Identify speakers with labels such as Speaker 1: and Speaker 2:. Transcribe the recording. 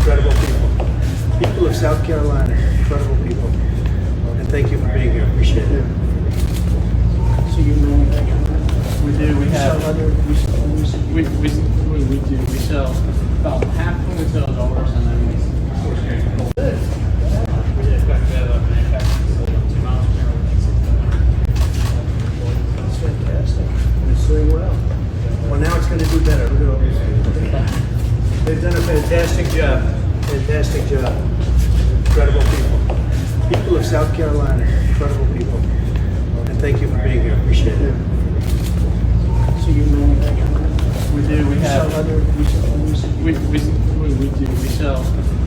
Speaker 1: incredible people. People of South Carolina, incredible people. And thank you for being here. Appreciate it.
Speaker 2: So you know that
Speaker 3: We do. We have.
Speaker 2: sell other
Speaker 3: We do. We sell about half when we sell dollars, and then we of course carry the whole. We did back to that manufacturing facility on 2 miles from here.
Speaker 1: That's fantastic. And it's doing well. Well, now it's going to do better. Look at all these people. They've done a fantastic job. Fantastic job. Incredible people. People of South Carolina, incredible people. And thank you for being here. Appreciate it.
Speaker 2: So you know that
Speaker 3: We do. We have.
Speaker 2: sell other
Speaker 3: We do. We sell